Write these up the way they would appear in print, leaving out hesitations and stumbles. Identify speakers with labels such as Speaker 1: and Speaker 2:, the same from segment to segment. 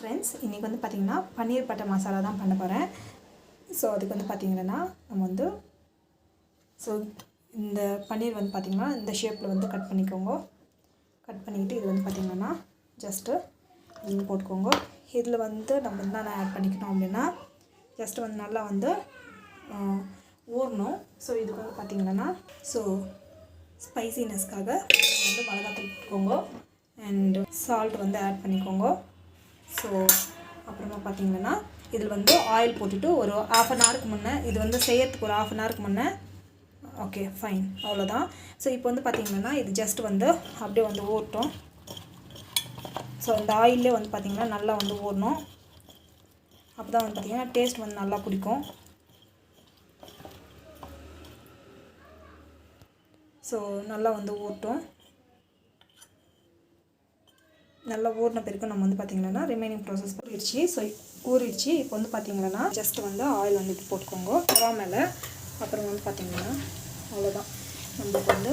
Speaker 1: Friends, இன்றைக்கி வந்து பார்த்திங்கன்னா பன்னீர் பட்டர் மசாலா தான் பண்ண போகிறேன். ஸோ அதுக்கு வந்து பார்த்திங்கன்னா நம்ம வந்து இந்த பன்னீர் வந்து பார்த்திங்கன்னா இந்த ஷேப்பில் வந்து கட் பண்ணிக்கோங்க. கட் பண்ணிக்கிட்டு இது வந்து பார்த்திங்கன்னா ஜஸ்ட்டு இது போட்டுக்கோங்க. இதில் வந்து நம்ம என்னென்ன ஆட் பண்ணிக்கணும் அப்படின்னா ஜஸ்ட்டு வந்து நல்லா வந்து ஊறணும். ஸோ இதுக்கு வந்து பார்த்திங்கன்னா ஸ்பைசினஸ்க்காக வந்து மிளகாத்தூள் போட்டுக்கோங்க அண்ட் சால்ட் வந்து ஆட் பண்ணிக்கோங்க. ஸோ அப்புறமா பார்த்திங்கன்னா இதில் வந்து ஆயில் போட்டுட்டு ஒரு ½ அன் ஹவருக்கு முன்னே இது வந்து செய்யறதுக்கு ஒரு ½ அன் ஹவருக்கு முன்னே ஓகே ஃபைன் அவ்வளோதான். ஸோ இப்போ வந்து பார்த்திங்கன்னா இது ஜஸ்ட் வந்து அப்படியே வந்து ஊறட்டும். ஸோ இந்த ஆயிலே வந்து பார்த்திங்கன்னா நல்லா வந்து ஊறணும். அப்போ தான் வந்து பார்த்திங்கன்னா டேஸ்ட் வந்து நல்லா பிடிக்கும். ஸோ நல்லா வந்து ஊறட்டும். நல்லா ஊறின பிறகு நம்ம வந்து பார்த்திங்கன்னா ரிமைனிங் ப்ராசஸ் ஊறிடுச்சு. ஸோ ஊறிடுச்சு. இப்போ வந்து பார்த்திங்கன்னா ஜஸ்ட் வந்து ஆயில் வந்து இது போட்டுக்கோங்க தவா மேலே. அப்புறம் வந்து பார்த்திங்கன்னா அவ்வளோதான். நம்மளுக்கு வந்து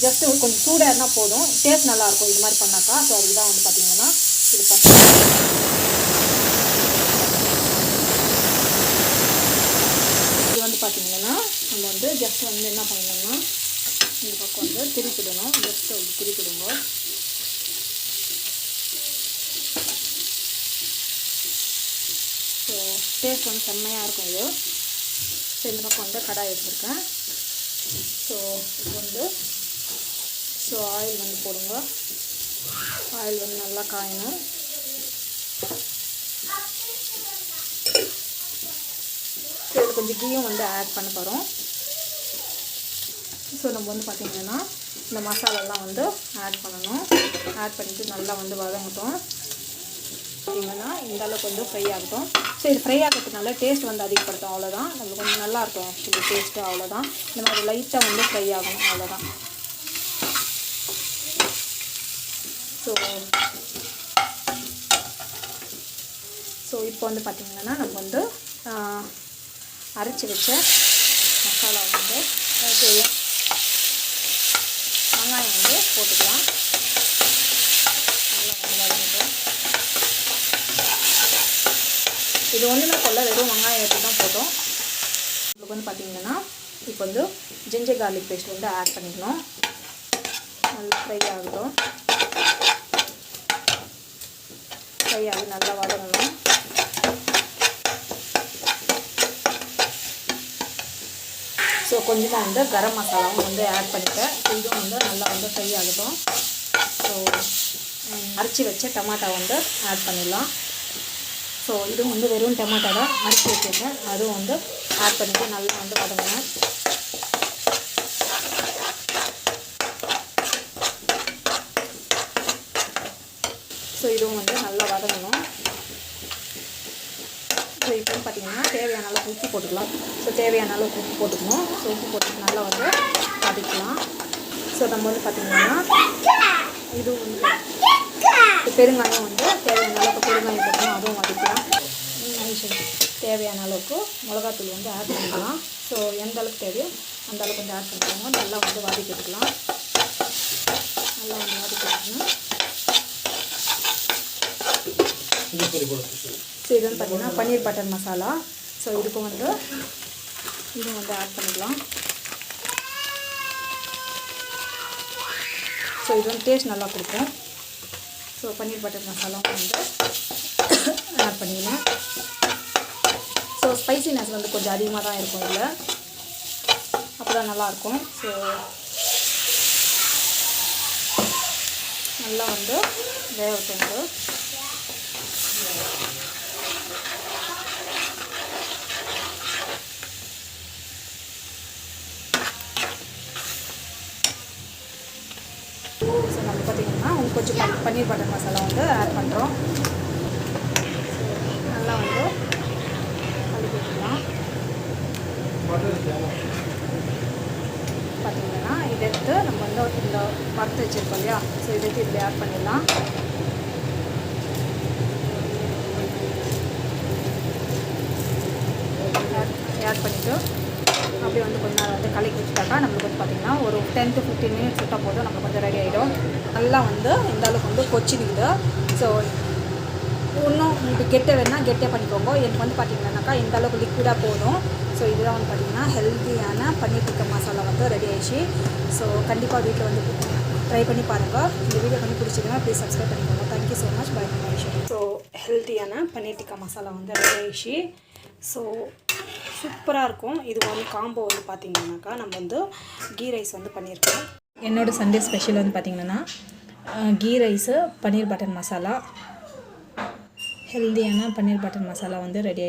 Speaker 1: ஜஸ்ட்டு கொஞ்சம் சூடாக இருந்தால் போதும், டேஸ்ட் நல்லாயிருக்கும் இது மாதிரி பண்ணாக்கா. ஸோ அதுக்கு தான் வந்து பார்த்திங்கன்னா இது இது வந்து பார்த்திங்கன்னா நம்ம வந்து ஜஸ்ட் வந்து என்ன பண்ணணும்னா இந்த பக்கம் வந்து திருப்பிடணும். ஜஸ்ட் வந்து திருப்பிடுங்க. ஸோ டேஸ்ட் வந்து செம்மையாக இருக்கும் இது. ஸோ இந்த பக்கம் வந்து கடாய் வச்சுருக்கேன். ஸோ இது வந்து ஆயில் வந்து போடுங்க. ஆயில் வந்து நல்லா காயணும். ஸோ இது கொஞ்சம் கீயும் வந்து ஆட் பண்ண போகிறோம். ஸோ நம்ம வந்து பார்த்திங்கன்னா இந்த மசாலாலாம் வந்து ஆட் பண்ணணும். ஆட் பண்ணிவிட்டு நல்லா வந்து வதங்கட்டும். பார்த்திங்கன்னா இந்த அளவுக்கு வந்து ஃப்ரை ஆகட்டும். ஸோ இது ஃப்ரை ஆகிறதுனால டேஸ்ட் வந்து அதிகப்படுத்தும். அவ்வளோதான். நம்மளுக்கு கொஞ்சம் நல்லாயிருக்கும் ஆக்சுவலி டேஸ்ட்டு. அவ்வளோதான். இந்த மாதிரி லைட்டாக வந்து ஃப்ரை ஆகணும். அவ்வளோதான். ஸோ இப்போ வந்து பார்த்திங்கன்னா நம்ம வந்து அரைச்சி வச்ச மசாலா வந்து வெங்காயம் வந்து போட்டுக்கலாம். நல்லா வதங்கட்டும். இது ஒன்றுமே கொள்ள வெறும் வெங்காயம் எடுத்து தான் போட்டோம். உங்களுக்கு வந்து பார்த்திங்கன்னா இப்போ வந்து ஜிஞ்சர் கார்லிக் பேஸ்ட் வந்து ஆட் பண்ணிக்கணும். நல்லா ஃப்ரை ஆகட்டும். ஃப்ரை ஆகி நல்லா வதங்கணும். ஸோ கொஞ்சமாக வந்து கரம் மசாலாவும் வந்து ஆட் பண்ணிட்டேன். ஸோ இதுவும் வந்து நல்லா வந்து ஃப்ரை ஆகட்டும். ஸோ அரைச்சி வச்ச டமாட்டா வந்து ஆட் பண்ணிடலாம். ஸோ இதுவும் வந்து வெறும் டமாட்டா தான் அரைச்சி வச்சுருக்கேன். அதுவும் வந்து ஆட் பண்ணிவிட்டு நல்லா வந்து வதங்குவேன். ஸோ இதுவும் வந்து நல்லா வதங்கணும். ஸோ இப்போ வந்து பார்த்திங்கன்னா தேவையான அளவுக்கு உப்பு போட்டுக்கலாம். ஸோ தேவையான அளவுக்கு உப்பு போட்டுக்கணும். ஸோ உப்பு போட்டு நல்லா வந்து வதக்கலாம். ஸோ நம்ம வந்து பார்த்திங்கன்னா இது வந்து பெருங்காயம் வந்து தேவையான அளவுக்கு பெருங்காயம் போட்டணும். அதுவும் வதக்கலாம். தேவையான அளவுக்கு மிளகாத்தூள் வந்து ஆட் பண்ணிக்கலாம். ஸோ எந்த அளவுக்கு தேவையோ அந்த அளவுக்கு வந்து ஆட் பண்ணிக்கோங்க. நல்லா வந்து வதக்கிட்டுக்கலாம். நல்லா வந்து வதக்கிட்டுக்கணும். ஸோ இது வந்து பார்த்திங்கன்னா பன்னீர் பட்டர் மசாலா. ஸோ இதுக்கு வந்து இது வந்து ஆட் பண்ணிக்கலாம். ஸோ இது வந்து டேஸ்ட் நல்லா கொடுக்கும். ஸோ பன்னீர் பட்டர் மசாலா வந்து ஆட் பண்ணிக்கலாம். ஸோ ஸ்பைசினஸ் வந்து கொஞ்சம் அதிகமாக தான் இருக்கும் இதில். அப்போ தான் நல்லாயிருக்கும். ஸோ நல்லா வந்து வேகட்டும். ஸோ நம்ம பார்த்திங்கன்னா கொஞ்சம் பன்னீர் பட்டர் மசாலா வந்து ஆட் பண்ணுறோம். நல்லா வந்து கலக்கிக்கலாம். பார்த்திங்கன்னா இதை எடுத்து நம்ம வந்து இந்த வறுத்து வச்சுருக்கோம் இல்லையா. ஸோ இதை எடுத்து இப்படி ஆட் பண்ணிடலாம். ஆட் பண்ணிவிட்டு அப்படியே வந்து கொஞ்ச நேரம் வந்து கலக்கி வச்சுட்டாக்கா நம்மளுக்கு வந்து பார்த்திங்கன்னா ஒரு 10 to 15 minutes விட்டால் போதும் நம்மளுக்கு வந்து ரெடி ஆகிடும். நல்லா வந்து இந்த அளவுக்கு வந்து கொச்சிக்குது. ஸோ இன்னும் உங்களுக்கு கெட்டை வேணால் கெட்டியாக பண்ணிக்கோங்க. எனக்கு வந்து பார்த்திங்கன்னாக்கா இந்த அளவுக்கு லிக்விடாக போதும். ஸோ இதுதான் வந்து பார்த்திங்கன்னா ஹெல்த்தியான பன்னீர் டிக்கா மசாலா வந்து ரெடி ஆயிடுச்சு. ஸோ கண்டிப்பாக வீட்டில் வந்து ட்ரை பண்ணி பாருங்கள். இந்த வீடியோ பண்ணி பிடிச்சிங்கன்னா ப்ளீஸ் சப்ஸ்கிரைப் பண்ணிக்கோங்க. Thank you so much. Bye Mahesh. So ஹெல்த்தியான பன்னீர் டிக்கா மசாலா வந்து ரெடி ஆயிடுச்சு. ஸோ சூப்பராக இருக்கும். இது வந்து காம்போ வந்து பார்த்திங்கன்னாக்கா நம்ம வந்து கீ ரைஸ் வந்து பண்ணியிருக்கோம். என்னோடய சண்டே ஸ்பெஷல் வந்து பார்த்திங்கன்னா கீ ரைஸு பன்னீர் பட்டர் மசாலா, ஹெல்த்தியான பன்னீர் பட்டர் மசாலா வந்து ரெடி ஆகி